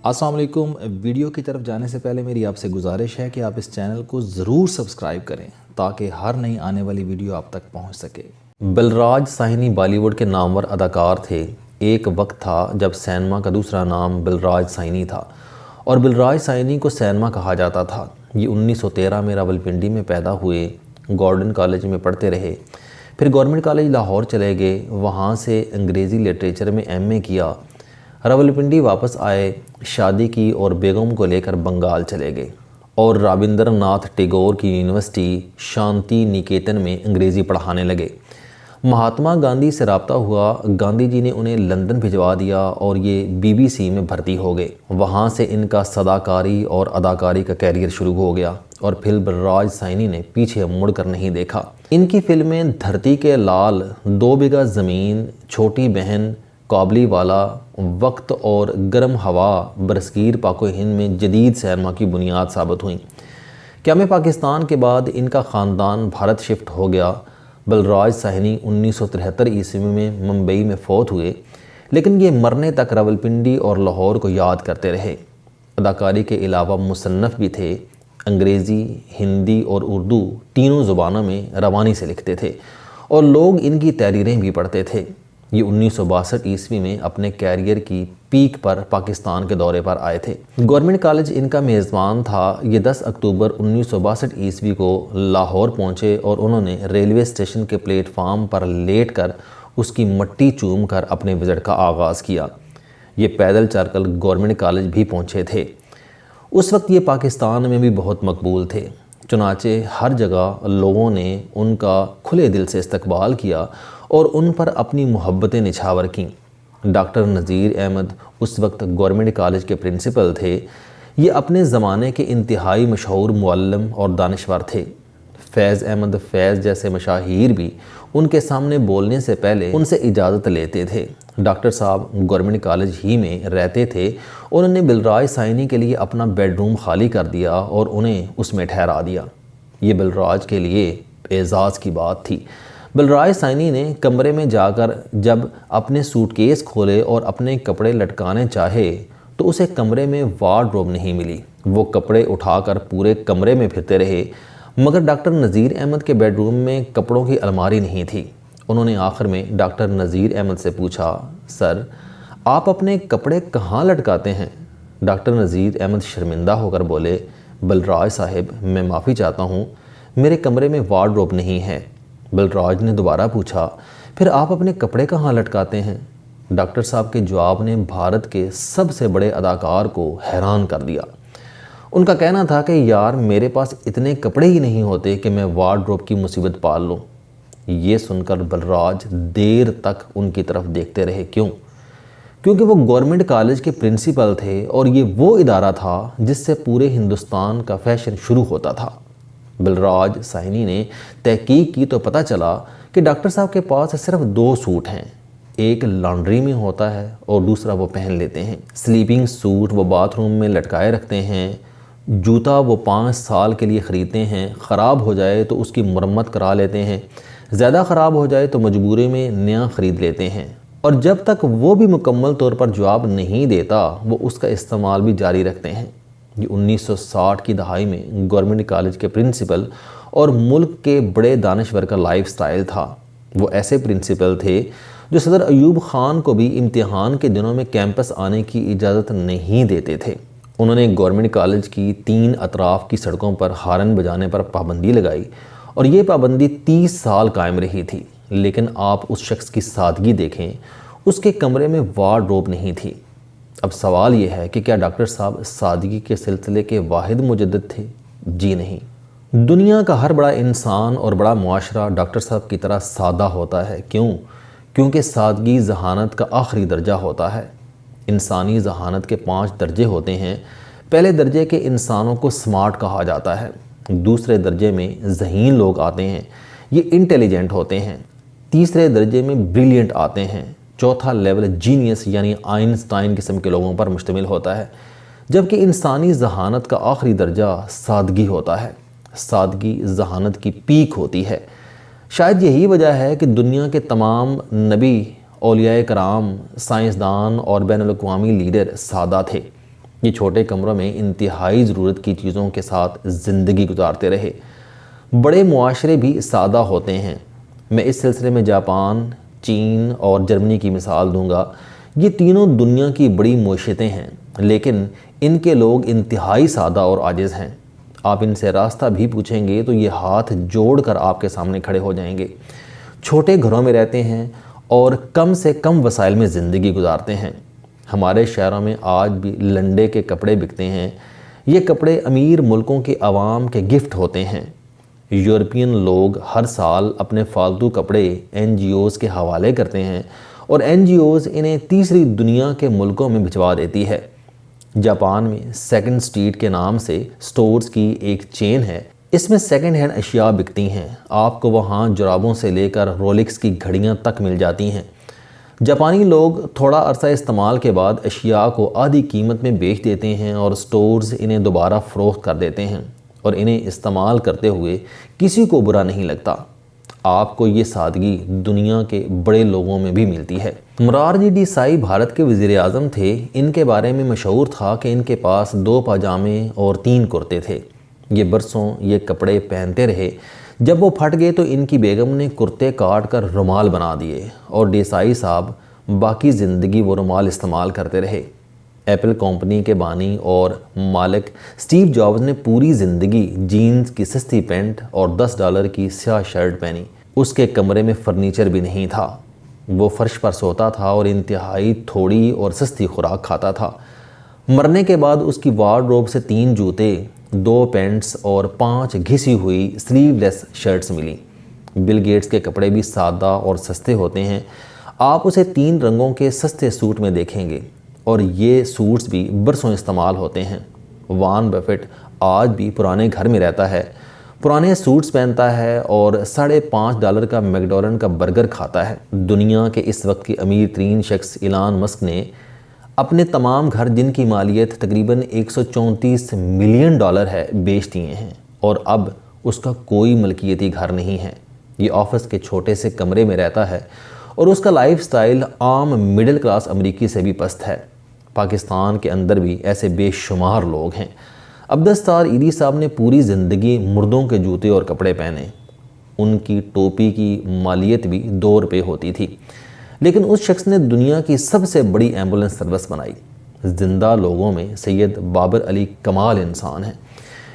السلام علیکم۔ ویڈیو کی طرف جانے سے پہلے میری آپ سے گزارش ہے کہ آپ اس چینل کو ضرور سبسکرائب کریں تاکہ ہر نئی آنے والی ویڈیو آپ تک پہنچ سکے۔ بلراج ساہنی بالی ووڈ کے نامور اداکار تھے۔ ایک وقت تھا جب سینما کا دوسرا نام بلراج ساہنی تھا اور بلراج ساہنی کو سینما کہا جاتا تھا۔ یہ 1913 میں راولپنڈی میں پیدا ہوئے، گورڈن کالج میں پڑھتے رہے، پھر گورنمنٹ کالج لاہور چلے گئے، وہاں سے انگریزی لٹریچر میں ایم اے کیا۔ راولپنڈی واپس آئے، شادی کی اور بیگم کو لے کر بنگال چلے گئے اور رابندر ناتھ ٹیگور کی یونیورسٹی شانتی نکیتن میں انگریزی پڑھانے لگے۔ مہاتما گاندھی سے رابطہ ہوا، گاندھی جی نے انہیں لندن بھجوا دیا اور یہ BBC میں بھرتی ہو گئے۔ وہاں سے ان کا صداکاری اور اداکاری کا کیریئر شروع ہو گیا اور پھر بلراج ساہنی نے پیچھے مڑ کر نہیں دیکھا۔ ان کی فلمیں دھرتی کے لال، 2 بیگھہ زمین، چھوٹی بہن، قابلی والا، وقت اور گرم ہوا برصغیر پاک و ہند میں جدید سینما کی بنیاد ثابت ہوئیں۔ قیام پاکستان کے بعد ان کا خاندان بھارت شفٹ ہو گیا۔ بلراج ساہنی 1973 عیسوی میں ممبئی میں فوت ہوئے، لیکن یہ مرنے تک راولپنڈی اور لاہور کو یاد کرتے رہے۔ اداکاری کے علاوہ مصنف بھی تھے، انگریزی، ہندی اور اردو تینوں زبانوں میں روانی سے لکھتے تھے اور لوگ ان کی تحریریں بھی پڑھتے تھے۔ یہ 1962 عیسوی میں اپنے کیریئر کی پیک پر پاکستان کے دورے پر آئے تھے۔ گورنمنٹ کالج ان کا میزبان تھا۔ یہ 10 اکتوبر 1962 عیسوی کو لاہور پہنچے اور انہوں نے ریلوے اسٹیشن کے پلیٹ فارم پر لیٹ کر اس کی مٹی چوم کر اپنے وزٹ کا آغاز کیا۔ یہ پیدل چل کر گورنمنٹ کالج بھی پہنچے تھے۔ اس وقت یہ پاکستان میں بھی بہت مقبول تھے، چنانچہ ہر جگہ لوگوں نے ان کا کھلے دل سے استقبال کیا اور ان پر اپنی محبتیں نچھاور کیں۔ ڈاکٹر نذیر احمد اس وقت گورنمنٹ کالج کے پرنسپل تھے۔ یہ اپنے زمانے کے انتہائی مشہور معلم اور دانشور تھے۔ فیض احمد فیض جیسے مشاہیر بھی ان کے سامنے بولنے سے پہلے ان سے اجازت لیتے تھے۔ ڈاکٹر صاحب گورنمنٹ کالج ہی میں رہتے تھے۔ انہوں نے بلراج ساہنی کے لیے اپنا بیڈ روم خالی کر دیا اور انہیں اس میں ٹھہرا دیا۔ یہ بلراج کے لیے اعزاز کی بات تھی۔ بلراج ساہنی نے کمرے میں جا کر جب اپنے سوٹ کیس کھولے اور اپنے کپڑے لٹکانے چاہے تو اسے کمرے میں وارڈروب نہیں ملی۔ وہ کپڑے اٹھا کر پورے کمرے میں پھرتے رہے، مگر ڈاکٹر نذیر احمد کے بیڈ روم میں کپڑوں کی الماری نہیں تھی۔ انہوں نے آخر میں ڈاکٹر نذیر احمد سے پوچھا، سر آپ اپنے کپڑے کہاں لٹکاتے ہیں؟ ڈاکٹر نذیر احمد شرمندہ ہو کر بولے، بلراج صاحب میں معافی چاہتا ہوں، میرے کمرے میں وارڈروب نہیں ہے۔ بلراج نے دوبارہ پوچھا، پھر آپ اپنے کپڑے کہاں لٹکاتے ہیں؟ ڈاکٹر صاحب کے جواب نے بھارت کے سب سے بڑے اداکار کو حیران کر دیا۔ ان کا کہنا تھا کہ یار میرے پاس اتنے کپڑے ہی نہیں ہوتے کہ میں وارڈروب کی مصیبت پال لوں۔ یہ سن کر بلراج دیر تک ان کی طرف دیکھتے رہے۔ کیونکہ وہ گورنمنٹ کالج کے پرنسپل تھے اور یہ وہ ادارہ تھا جس سے پورے ہندوستان کا فیشن شروع ہوتا تھا۔ بلراج ساہنی نے تحقیق کی تو پتہ چلا کہ ڈاکٹر صاحب کے پاس صرف 2 سوٹ ہیں، ایک لانڈری میں ہوتا ہے اور دوسرا وہ پہن لیتے ہیں۔ سلیپنگ سوٹ وہ باتھ روم میں لٹکائے رکھتے ہیں، جوتا وہ 5 سال کے لیے خریدتے ہیں، خراب ہو جائے تو اس کی مرمت کرا لیتے ہیں، زیادہ خراب ہو جائے تو مجبوری میں نیا خرید لیتے ہیں، اور جب تک وہ بھی مکمل طور پر جواب نہیں دیتا وہ اس کا استعمال بھی جاری رکھتے ہیں۔ یہ 1960 کی دہائی میں گورنمنٹ کالج کے پرنسپل اور ملک کے بڑے دانشور کا لائف سٹائل تھا۔ وہ ایسے پرنسپل تھے جو صدر ایوب خان کو بھی امتحان کے دنوں میں کیمپس آنے کی اجازت نہیں دیتے تھے۔ انہوں نے گورنمنٹ کالج کی 3 اطراف کی سڑکوں پر ہارن بجانے پر پابندی لگائی اور یہ پابندی 30 سال قائم رہی تھی، لیکن آپ اس شخص کی سادگی دیکھیں، اس کے کمرے میں وارڈروب نہیں تھی۔ اب سوال یہ ہے کہ کیا ڈاکٹر صاحب سادگی کے سلسلے کے واحد مجدد تھے؟ جی نہیں۔ دنیا کا ہر بڑا انسان اور بڑا معاشرہ ڈاکٹر صاحب کی طرح سادہ ہوتا ہے۔ کیونکہ سادگی ذہانت کا آخری درجہ ہوتا ہے۔ انسانی ذہانت کے 5 درجے ہوتے ہیں۔ پہلے درجے کے انسانوں کو سمارٹ کہا جاتا ہے، دوسرے درجے میں ذہین لوگ آتے ہیں، یہ انٹیلیجنٹ ہوتے ہیں، تیسرے درجے میں بریلینٹ آتے ہیں، چوتھا لیول جینیس یعنی آئنسٹائن قسم کے لوگوں پر مشتمل ہوتا ہے، جبکہ انسانی ذہانت کا آخری درجہ سادگی ہوتا ہے۔ سادگی ذہانت کی پیک ہوتی ہے۔ شاید یہی وجہ ہے کہ دنیا کے تمام نبی، اولیاء کرام، سائنسدان اور بین الاقوامی لیڈر سادہ تھے۔ یہ چھوٹے کمروں میں انتہائی ضرورت کی چیزوں کے ساتھ زندگی گزارتے رہے۔ بڑے معاشرے بھی سادہ ہوتے ہیں۔ میں اس سلسلے میں جاپان، چین اور جرمنی کی مثال دوں گا۔ یہ تینوں دنیا کی بڑی معیشتیں ہیں، لیکن ان کے لوگ انتہائی سادہ اور عاجز ہیں۔ آپ ان سے راستہ بھی پوچھیں گے تو یہ ہاتھ جوڑ کر آپ کے سامنے کھڑے ہو جائیں گے۔ چھوٹے گھروں میں رہتے ہیں اور کم سے کم وسائل میں زندگی گزارتے ہیں۔ ہمارے شہروں میں آج بھی لنڈے کے کپڑے بکتے ہیں۔ یہ کپڑے امیر ملکوں کے عوام کے گفٹ ہوتے ہیں۔ یورپین لوگ ہر سال اپنے فالتو کپڑے NGOs کے حوالے کرتے ہیں اور NGOs انہیں تیسری دنیا کے ملکوں میں بھجوا دیتی ہے۔ جاپان میں سیکنڈ اسٹریٹ کے نام سے سٹورز کی ایک چین ہے۔ اس میں سیکنڈ ہینڈ اشیاء بکتی ہیں۔ آپ کو وہاں جرابوں سے لے کر رولکس کی گھڑیاں تک مل جاتی ہیں۔ جاپانی لوگ تھوڑا عرصہ استعمال کے بعد اشیاء کو آدھی قیمت میں بیچ دیتے ہیں اور سٹورز انہیں دوبارہ فروخت کر دیتے ہیں، اور انہیں استعمال کرتے ہوئے کسی کو برا نہیں لگتا۔ آپ کو یہ سادگی دنیا کے بڑے لوگوں میں بھی ملتی ہے۔ مرارجی دیسائی بھارت کے وزیر اعظم تھے۔ ان کے بارے میں مشہور تھا کہ ان کے پاس 2 پاجامے اور 3 کرتے تھے۔ یہ برسوں یہ کپڑے پہنتے رہے۔ جب وہ پھٹ گئے تو ان کی بیگم نے کرتے کاٹ کر رومال بنا دیے، اور دیسائی صاحب باقی زندگی وہ رومال استعمال کرتے رہے۔ ایپل کمپنی کے بانی اور مالک اسٹیو جابز نے پوری زندگی جینز کی سستی پینٹ اور $10 کی سیاہ شرٹ پہنی۔ اس کے کمرے میں فرنیچر بھی نہیں تھا۔ وہ فرش پر سوتا تھا اور انتہائی تھوڑی اور سستی خوراک کھاتا تھا۔ مرنے کے بعد اس کی وارڈروب سے 3 جوتے، 2 پینٹس اور 5 گھسی ہوئی سلیو لیس شرٹس ملی۔ بل گیٹس کے کپڑے بھی سادہ اور سستے ہوتے ہیں۔ آپ اسے 3 رنگوں کے سستے سوٹ میں دیکھیں گے، اور یہ سوٹس بھی برسوں استعمال ہوتے ہیں۔ وارن بفیٹ آج بھی پرانے گھر میں رہتا ہے، پرانے سوٹس پہنتا ہے اور $5.5 کا میکڈونلڈ کا برگر کھاتا ہے۔ دنیا کے اس وقت کے امیر ترین شخص ایلان مسک نے اپنے تمام گھر، جن کی مالیت تقریباً $134 ملین ہے، بیچ دیے ہیں، اور اب اس کا کوئی ملکیتی گھر نہیں ہے۔ یہ آفس کے چھوٹے سے کمرے میں رہتا ہے، اور اس کا لائف سٹائل عام مڈل کلاس امریکی سے بھی پست ہے۔ پاکستان کے اندر بھی ایسے بے شمار لوگ ہیں۔ عبدالستار ایدی صاحب نے پوری زندگی مردوں کے جوتے اور کپڑے پہنے۔ ان کی ٹوپی کی مالیت بھی $2 ہوتی تھی، لیکن اس شخص نے دنیا کی سب سے بڑی ایمبولنس سروس بنائی۔ زندہ لوگوں میں سید بابر علی کمال انسان ہیں۔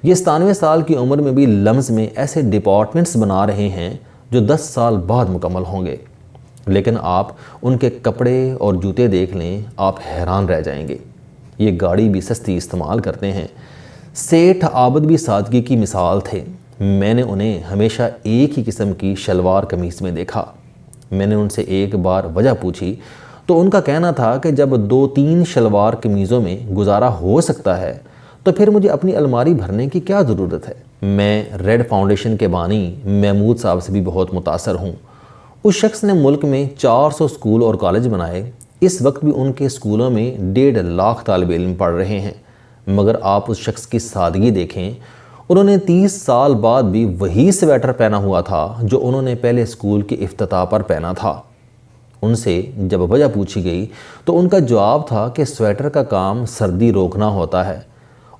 یہ 97 سال کی عمر میں بھی لمز میں ایسے ڈپارٹمنٹس بنا رہے ہیں جو 10 سال بعد مکمل ہوں گے، لیکن آپ ان کے کپڑے اور جوتے دیکھ لیں، آپ حیران رہ جائیں گے۔ یہ گاڑی بھی سستی استعمال کرتے ہیں۔ سیٹھ عابد بھی سادگی کی مثال تھے۔ میں نے انہیں ہمیشہ ایک ہی قسم کی شلوار قمیص میں دیکھا۔ میں نے ان سے ایک بار وجہ پوچھی تو ان کا کہنا تھا کہ جب 2-3 شلوار قمیضوں میں گزارا ہو سکتا ہے تو پھر مجھے اپنی الماری بھرنے کی کیا ضرورت ہے۔ میں ریڈ فاؤنڈیشن کے بانی محمود صاحب سے بھی بہت متاثر ہوں۔ اس شخص نے ملک میں 400 اسکول اور کالج بنائے۔ اس وقت بھی ان کے اسکولوں میں 1.5 لاکھ طالب علم پڑھ رہے ہیں، مگر آپ اس شخص کی سادگی دیکھیں۔ انہوں نے 30 سال بعد بھی وہی سویٹر پہنا ہوا تھا جو انہوں نے پہلے اسکول کے افتتاح پر پہنا تھا۔ ان سے جب وجہ پوچھی گئی تو ان کا جواب تھا کہ سویٹر کا کام سردی روکنا ہوتا ہے،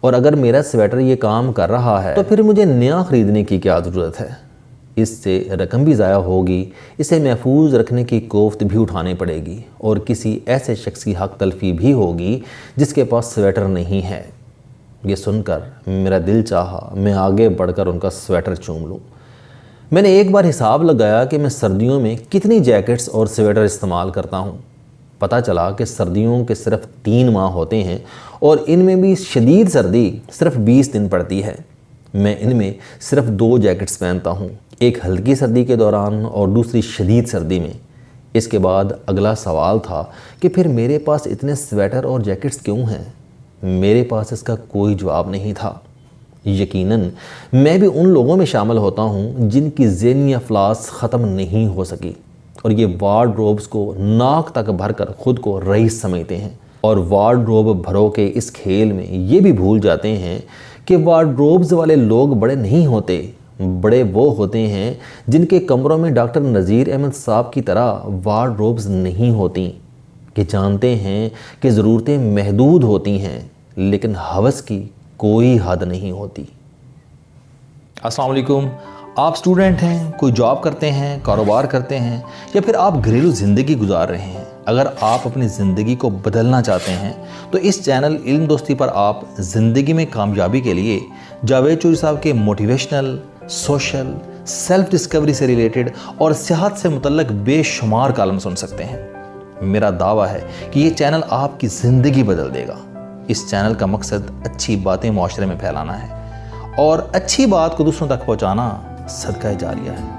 اور اگر میرا سویٹر یہ کام کر رہا ہے تو پھر مجھے نیا خریدنے کی کیا ضرورت ہے۔ اس سے رقم بھی ضائع ہوگی، اسے محفوظ رکھنے کی کوفت بھی اٹھانی پڑے گی، اور کسی ایسے شخص کی حق تلفی بھی ہوگی جس کے پاس سویٹر نہیں ہے۔ یہ سن کر میرا دل چاہا میں آگے بڑھ کر ان کا سویٹر چوم لوں۔ میں نے ایک بار حساب لگایا کہ میں سردیوں میں کتنی جیکٹس اور سویٹر استعمال کرتا ہوں۔ پتہ چلا کہ سردیوں کے صرف 3 ماہ ہوتے ہیں، اور ان میں بھی شدید سردی صرف 20 دن پڑتی ہے۔ میں ان میں صرف 2 جیکٹس پہنتا ہوں، ایک ہلکی سردی کے دوران اور دوسری شدید سردی میں۔ اس کے بعد اگلا سوال تھا کہ پھر میرے پاس اتنے سویٹر اور جیکٹس کیوں ہیں؟ میرے پاس اس کا کوئی جواب نہیں تھا۔ یقیناً میں بھی ان لوگوں میں شامل ہوتا ہوں جن کی ذہنی افلاس ختم نہیں ہو سکی، اور یہ وارڈروبز کو ناک تک بھر کر خود کو رئیس سمجھتے ہیں، اور وارڈروب بھرو کے اس کھیل میں یہ بھی بھول جاتے ہیں کہ وارڈروبز والے لوگ بڑے نہیں ہوتے، بڑے وہ ہوتے ہیں جن کے کمروں میں ڈاکٹر نذیر احمد صاحب کی طرح وارڈروبز نہیں ہوتی، کہ جانتے ہیں کہ ضرورتیں محدود ہوتی ہیں، لیکن ہوس کی کوئی حد نہیں ہوتی۔ السلام علیکم، آپ سٹوڈنٹ ہیں، کوئی جاب کرتے ہیں، کاروبار کرتے ہیں، یا پھر آپ گھریلو زندگی گزار رہے ہیں۔ اگر آپ اپنی زندگی کو بدلنا چاہتے ہیں تو اس چینل علم دوستی پر آپ زندگی میں کامیابی کے لیے جاوید چوہدری صاحب کے موٹیویشنل، سوشل، سیلف ڈسکوری سے ریلیٹڈ اور صحت سے متعلق بے شمار کالم سن سکتے ہیں۔ میرا دعویٰ ہے کہ یہ چینل آپ کی زندگی بدل دے گا۔ اس چینل کا مقصد اچھی باتیں معاشرے میں پھیلانا ہے اور اچھی بات کو دوسروں تک پہنچانا صدقہ جاریہ ہے۔